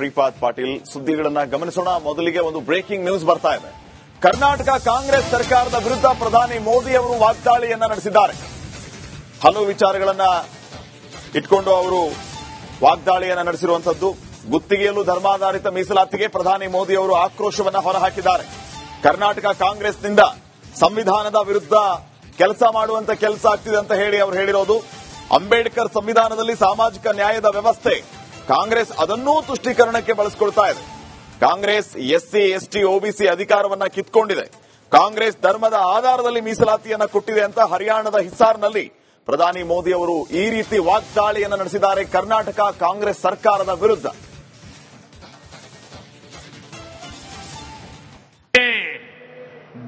ಶ್ರೀಪಾದ್ ಪಾಟೀಲ್ ಸುದ್ದಿಗಳನ್ನ ಗಮನಿಸೋಣ. ಮೊದಲಿಗೆ ಒಂದು ಬ್ರೇಕಿಂಗ್ ನ್ಯೂಸ್ ಬರ್ತಾ ಇದೆ. ಕರ್ನಾಟಕ ಕಾಂಗ್ರೆಸ್ ಸರ್ಕಾರದ ವಿರುದ್ಧ ಪ್ರಧಾನಿ ಮೋದಿ ಅವರು ವಾಗ್ದಾಳಿಯನ್ನ ನಡೆಸಿದ್ದಾರೆ. ಹಲವು ವಿಚಾರಗಳನ್ನ ಇಟ್ಕೊಂಡು ಅವರು ವಾಗ್ದಾಳಿಯನ್ನ ನಡೆಸಿರುವಂತದ್ದು. ಗುತ್ತಿಗೆಯಲ್ಲೂ ಧರ್ಮಾಧಾರಿತ ಮೀಸಲಾತಿಗೆ ಪ್ರಧಾನಿ ಮೋದಿ ಅವರು ಆಕ್ರೋಶವನ್ನ ಹೊರಹಾಕಿದ್ದಾರೆ. ಕರ್ನಾಟಕ ಕಾಂಗ್ರೆಸ್ನಿಂದ ಸಂವಿಧಾನದ ವಿರುದ್ಧ ಕೆಲಸ ಮಾಡುವಂತ ಕೆಲಸ ಆಗ್ತಿದೆ ಅಂತ ಹೇಳಿ ಅವರು ಹೇಳಿರೋದು. ಅಂಬೇಡ್ಕರ್ ಸಂವಿಧಾನದಲ್ಲಿ ಸಾಮಾಜಿಕ ನ್ಯಾಯದ ವ್ಯವಸ್ಥೆ, ಕಾಂಗ್ರೆಸ್ ಅದನ್ನೂ ತುಷ್ಟೀಕರಣಕ್ಕೆ ಬಳಸಿಕೊಳ್ತಾ ಇದೆ. ಕಾಂಗ್ರೆಸ್ ಎಸ್ಸಿ ಎಸ್ಟಿ ಒಬಿಸಿ ಅಧಿಕಾರವನ್ನ ಕಿತ್ಕೊಂಡಿದೆ. ಕಾಂಗ್ರೆಸ್ ಧರ್ಮದ ಆಧಾರದಲ್ಲಿ ಮೀಸಲಾತಿಯನ್ನ ಕೊಟ್ಟಿದೆ ಅಂತ ಹರಿಯಾಣದ ಹಿಸಾರ್ನಲ್ಲಿ ಪ್ರಧಾನಿ ಮೋದಿ ಅವರು ಈ ರೀತಿ ವಾಗ್ದಾಳಿಯನ್ನ ನಡೆಸಿದ್ದಾರೆ ಕರ್ನಾಟಕ ಕಾಂಗ್ರೆಸ್ ಸರ್ಕಾರದ ವಿರುದ್ಧ.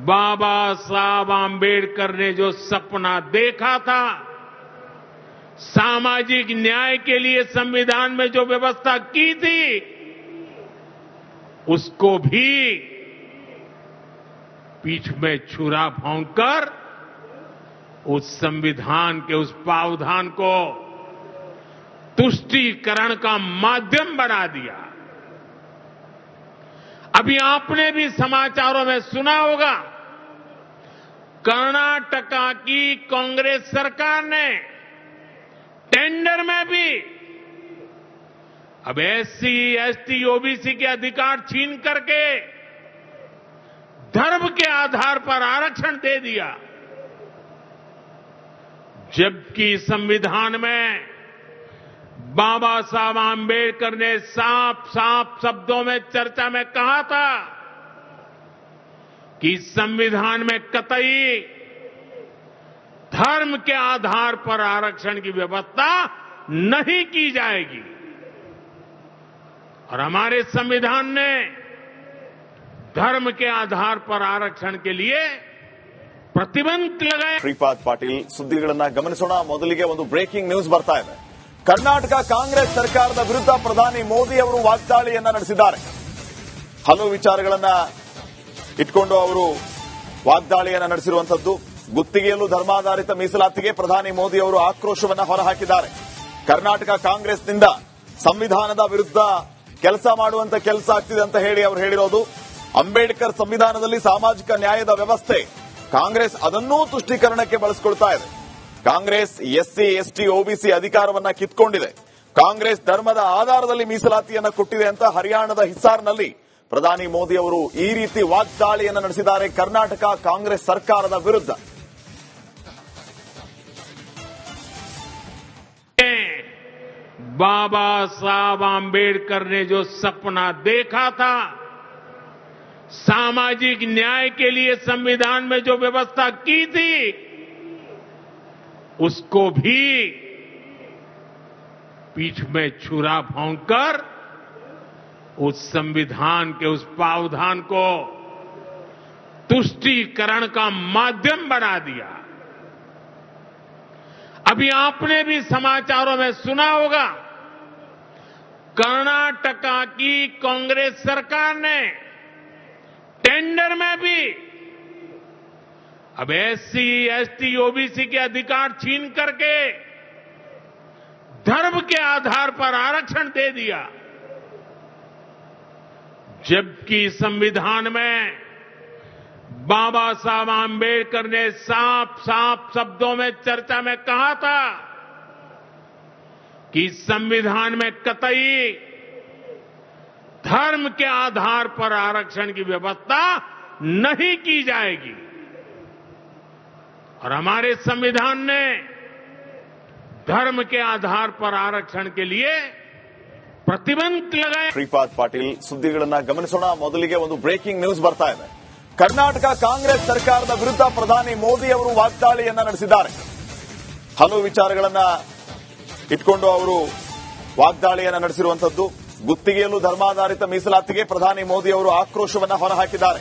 बाबा साहब आम्बेडकर ने जो सपना देखा था, सामाजिक न्याय के लिए संविधान में जो व्यवस्था की थी, उसको भी पीठ में छुरा भोंककर उस संविधान के उस प्रावधान को तुष्टीकरण का माध्यम बना दिया. अभी आपने भी समाचारों में सुना होगा, कर्नाटका की कांग्रेस सरकार ने टेंडर में भी अब एससी एसटी ओबीसी के अधिकार छीन करके धर्म के आधार पर आरक्षण दे दिया. जबकि संविधान में बाबा साहब आम्बेडकर ने साफ साफ शब्दों में चर्चा में कहा था कि संविधान में कतई धर्म के आधार पर आरक्षण की व्यवस्था नहीं की जाएगी. और हमारे संविधान ने धर्म के आधार पर आरक्षण के लिए प्रतिबंध लगाया. ಶ್ರೀಪಾದ್ ಪಾಟೀಲ್ ಸುದ್ದಿಗಳನ್ನ ಗಮನಿಸೋಣ. ಮೊದಲಿಗೆ ಒಂದು ಬ್ರೇಕಿಂಗ್ ನ್ಯೂಸ್ ಬರ್ತಾ ಇದೆ. ಕರ್ನಾಟಕ ಕಾಂಗ್ರೆಸ್ ಸರ್ಕಾರದ ವಿರುದ್ಧ ಪ್ರಧಾನಿ ಮೋದಿ ಅವರು ವಾಗ್ದಾಳಿಯನ್ನ ನಡೆಸಿದ್ದಾರೆ. ಹಲವು ವಿಚಾರಗಳನ್ನ ಇಟ್ಕೊಂಡು ಅವರು ವಾಗ್ದಾಳಿಯನ್ನ ನಡೆಸಿರುವಂತದ್ದು. ಗುತ್ತಿಗೆಯಲ್ಲೂ ಧರ್ಮಾಧಾರಿತ ಮೀಸಲಾತಿಗೆ ಪ್ರಧಾನಿ ಮೋದಿ ಅವರು ಆಕ್ರೋಶವನ್ನ ಹೊರಹಾಕಿದ್ದಾರೆ. ಕರ್ನಾಟಕ ಕಾಂಗ್ರೆಸ್ನಿಂದ ಸಂವಿಧಾನದ ವಿರುದ್ಧ ಕೆಲಸ ಮಾಡುವಂತ ಕೆಲಸ ಆಗ್ತಿದೆ ಅಂತ ಹೇಳಿ ಅವರು ಹೇಳಿರೋದು. ಅಂಬೇಡ್ಕರ್ ಸಂವಿಧಾನದಲ್ಲಿ ಸಾಮಾಜಿಕ ನ್ಯಾಯದ ವ್ಯವಸ್ಥೆ, ಕಾಂಗ್ರೆಸ್ ಅದನ್ನೂ ತುಷ್ಟೀಕರಣಕ್ಕೆ ಬಳಸಿಕೊಳ್ತಾ ಇದೆ. ಕಾಂಗ್ರೆಸ್ ಎಸ್ಸಿ ಎಸ್ಟಿ ಒಬಿಸಿ ಅಧಿಕಾರವನ್ನ ಕಿತ್ಕೊಂಡಿದೆ. ಕಾಂಗ್ರೆಸ್ ಧರ್ಮದ ಆಧಾರದಲ್ಲಿ ಮೀಸಲಾತಿಯನ್ನ ಕೊಟ್ಟಿದೆ ಅಂತ ಹರಿಯಾಣದ ಹಿಸಾರ್ನಲ್ಲಿ ಪ್ರಧಾನಿ ಮೋದಿ ಅವರು ಈ ರೀತಿ ವಾಗ್ದಾಳಿಯನ್ನ ನಡೆಸಿದ್ದಾರೆ ಕರ್ನಾಟಕ ಕಾಂಗ್ರೆಸ್ ಸರ್ಕಾರದ ವಿರುದ್ಧ. बाबा साहब आम्बेडकर ने जो सपना देखा था, सामाजिक न्याय के लिए संविधान में जो व्यवस्था की थी, उसको भी पीठ में छुरा भोंककर उस संविधान के उस प्रावधान को तुष्टीकरण का माध्यम बना दिया. अभी आपने भी समाचारों में सुना होगा, कर्नाटका की कांग्रेस सरकार ने टेंडर में भी अब एससी एसटी ओबीसी के अधिकार छीन करके धर्म के आधार पर आरक्षण दे दिया. जबकि संविधान में बाबा साहब आम्बेडकर ने साफ साफ शब्दों में चर्चा में कहा था कि संविधान में कतई धर्म के आधार पर आरक्षण की व्यवस्था नहीं की जाएगी. और हमारे संविधान ने धर्म के आधार पर आरक्षण के लिए प्रतिबंध लगाया. ಶ್ರೀಪಾದ್ ಪಾಟೀಲ್ ಸುದ್ದಿಗಳನ್ನ ಗಮನಿಸೋಣ. ಮೊದಲಿಗೆ ಒಂದು ಬ್ರೇಕಿಂಗ್ ನ್ಯೂಸ್ ಬರ್ತಾ ಇದೆ. ಕರ್ನಾಟಕ ಕಾಂಗ್ರೆಸ್ ಸರ್ಕಾರದ ವಿರುದ್ಧ ಪ್ರಧಾನಿ ಮೋದಿ ಅವರು ವಾಗ್ದಾಳಿಯನ್ನ ನಡೆಸಿದ್ದಾರೆ. ಹಲವು ವಿಚಾರಗಳನ್ನ ಇಟ್ಕೊಂಡು ಅವರು ವಾಗ್ದಾಳಿಯನ್ನ ನಡೆಸಿರುವಂತದ್ದು. ಗುತ್ತಿಗೆಯಲ್ಲೂ ಧರ್ಮಾಧಾರಿತ ಮೀಸಲಾತಿಗೆ ಪ್ರಧಾನಿ ಮೋದಿ ಅವರು ಆಕ್ರೋಶವನ್ನ ಹೊರಹಾಕಿದ್ದಾರೆ.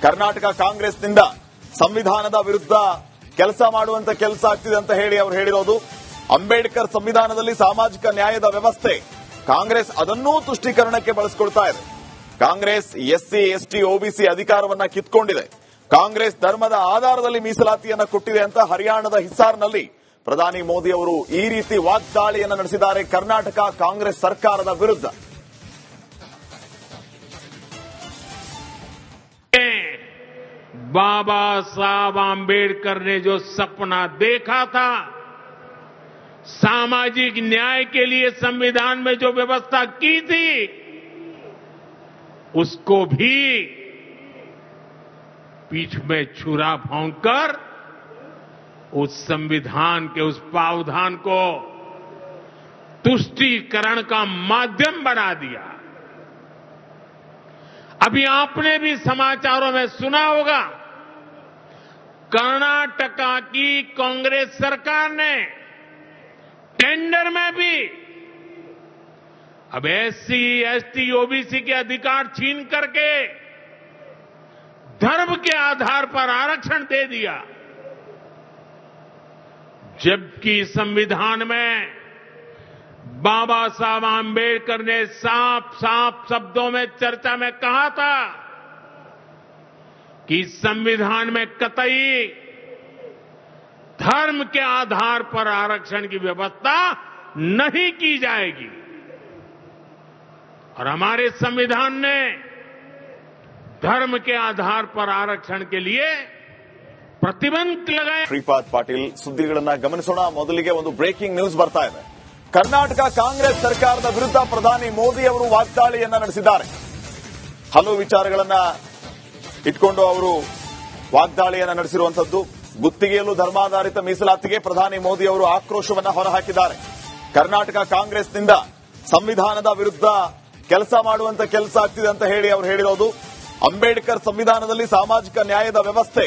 ಕರ್ನಾಟಕ ಕಾಂಗ್ರೆಸ್ನಿಂದ ಸಂವಿಧಾನದ ವಿರುದ್ಧ ಕೆಲಸ ಮಾಡುವಂತ ಕೆಲಸ ಆಗ್ತಿದೆ ಅಂತ ಹೇಳಿ ಅವರು ಹೇಳಿರೋದು. ಅಂಬೇಡ್ಕರ್ ಸಂವಿಧಾನದಲ್ಲಿ ಸಾಮಾಜಿಕ ನ್ಯಾಯದ ವ್ಯವಸ್ಥೆ, ಕಾಂಗ್ರೆಸ್ ಅದನ್ನೂ ತುಷ್ಟೀಕರಣಕ್ಕೆ ಬಳಸಿಕೊಳ್ತಾ ಇದೆ. ಕಾಂಗ್ರೆಸ್ ಎಸ್ಸಿ ಎಸ್ಟಿ ಒಬಿಸಿ ಅಧಿಕಾರವನ್ನ ಕಿತ್ಕೊಂಡಿದೆ. ಕಾಂಗ್ರೆಸ್ ಧರ್ಮದ ಆಧಾರದಲ್ಲಿ ಮೀಸಲಾತಿಯನ್ನ ಕೊಟ್ಟಿದೆ ಅಂತ ಹರಿಯಾಣದ ಹಿಸಾರ್ನಲ್ಲಿ ಪ್ರಧಾನಿ ಮೋದಿ ಅವರು ಈ ರೀತಿ ವಾಗ್ದಾಳಿಯನ್ನ ನಡೆಸಿದ್ದಾರೆ ಕರ್ನಾಟಕ ಕಾಂಗ್ರೆಸ್ ಸರ್ಕಾರದ ವಿರುದ್ಧ. बाबा साहब आंबेडकर ने जो सपना देखा था, सामाजिक न्याय के लिए संविधान में जो व्यवस्था की थी, उसको भी पीठ में छुरा भोंककर उस संविधान के उस प्रावधान को तुष्टीकरण का माध्यम बना दिया। अभी आपने भी समाचारों में सुना होगा, कर्नाटका की कांग्रेस सरकार ने टेंडर में भी अब एससी, एसटी, ओबीसी के अधिकार छीन करके धर्म के आधार पर आरक्षण दे दिया, जबकि संविधान में बाबा साहब आंबेडकर ने साफ साफ शब्दों में चर्चा में कहा था कि संविधान में कतई धर्म के आधार पर आरक्षण की व्यवस्था नहीं की जाएगी। और हमारे संविधान ने धर्म के आधार पर आरक्षण के लिए प्रतिबंध लगाया। ಶ್ರೀಪಾದ್ ಪಾಟೀಲ್ ಸುದ್ದಿಗಳನ್ನ ಗಮನಿಸೋಣ. ಮೊದಲಿಗೆ ಒಂದು ಬ್ರೇಕಿಂಗ್ ನ್ಯೂಸ್ ಬರ್ತಾ ಇದೆ. ಕರ್ನಾಟಕ ಕಾಂಗ್ರೆಸ್ ಸರ್ಕಾರದ ವಿರುದ್ಧ ಪ್ರಧಾನಿ ಮೋದಿ ಅವರು ವಾಗ್ದಾಳಿಯನ್ನ ನಡೆಸಿದ್ದಾರೆ. ಹಲವು ವಿಚಾರಗಳನ್ನ ಇಟ್ಕೊಂಡು ಅವರು ವಾಗ್ದಾಳಿಯನ್ನ ನಡೆಸಿರುವಂತದ್ದು. ಗುತ್ತಿಗೆಯಲ್ಲೂ ಧರ್ಮಾಧಾರಿತ ಮೀಸಲಾತಿಗೆ ಪ್ರಧಾನಿ ಮೋದಿ ಅವರು ಆಕ್ರೋಶವನ್ನ ಹೊರಹಾಕಿದ್ದಾರೆ. ಕರ್ನಾಟಕ ಕಾಂಗ್ರೆಸ್ನಿಂದ ಸಂವಿಧಾನದ ವಿರುದ್ಧ ಕೆಲಸ ಮಾಡುವಂತ ಕೆಲಸ ಆಗ್ತಿದೆ ಅಂತ ಹೇಳಿ ಅವರು ಹೇಳಿರೋದು. ಅಂಬೇಡ್ಕರ್ ಸಂವಿಧಾನದಲ್ಲಿ ಸಾಮಾಜಿಕ ನ್ಯಾಯದ ವ್ಯವಸ್ಥೆ,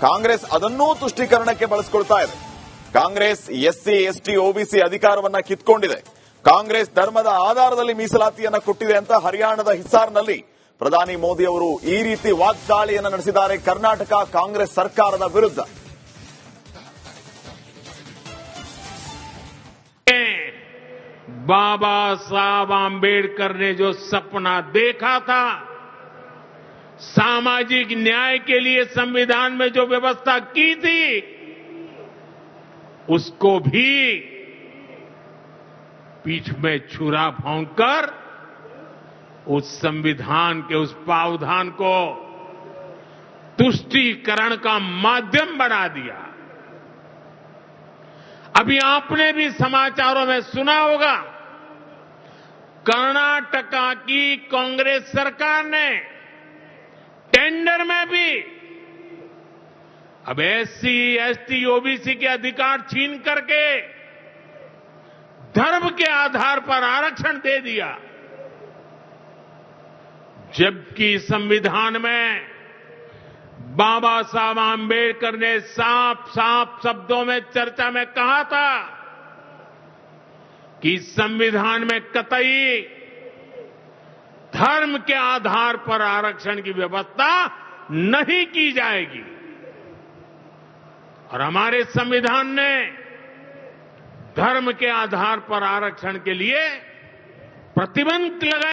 ಕಾಂಗ್ರೆಸ್ ಅದನ್ನೂ ತುಷ್ಟೀಕರಣಕ್ಕೆ ಬಳಸಿಕೊಳ್ತಾ ಇದೆ. ಕಾಂಗ್ರೆಸ್ ಎಸ್ಸಿ, ಎಸ್ಟಿ, ಓಬಿಸಿ ಅಧಿಕಾರವನ್ನ ಕಿತ್ಕೊಂಡಿದೆ. ಕಾಂಗ್ರೆಸ್ ಧರ್ಮದ ಆಧಾರದಲ್ಲಿ ಮೀಸಲಾತಿಯನ್ನ ಕೊಟ್ಟಿದೆ ಅಂತ ಹರಿಯಾಣದ ಹಿಸಾರ್ನಲ್ಲಿ ಪ್ರಧಾನಿ ಮೋದಿ ಅವರು ಈ ರೀತಿ ವಾಗ್ದಾಳಿಯನ್ನ ನಡೆಸಿದ್ದಾರೆ ಕರ್ನಾಟಕ ಕಾಂಗ್ರೆಸ್ ಸರ್ಕಾರದ ವಿರುದ್ಧ. बाबा साहब आंबेडकर ने जो सपना देखा था, सामाजिक न्याय के लिए संविधान में जो व्यवस्था की थी, उसको भी पीठ में छुरा भोंककर उस संविधान के उस प्रावधान को तुष्टीकरण का माध्यम बना दिया। अभी आपने भी समाचारों में सुना होगा, कर्नाटका की कांग्रेस सरकार ने टेंडर में भी अब एससी, एसटी, ओबीसी के अधिकार छीन करके धर्म के आधार पर आरक्षण दे दिया, जबकि संविधान में बाबा साहब आंबेडकर ने साफ साफ शब्दों में चर्चा में कहा था कि संविधान में कतई धर्म के आधार पर आरक्षण की व्यवस्था नहीं की जाएगी। और हमारे संविधान ने धर्म के आधार पर आरक्षण के लिए प्रतिबंध लगाया।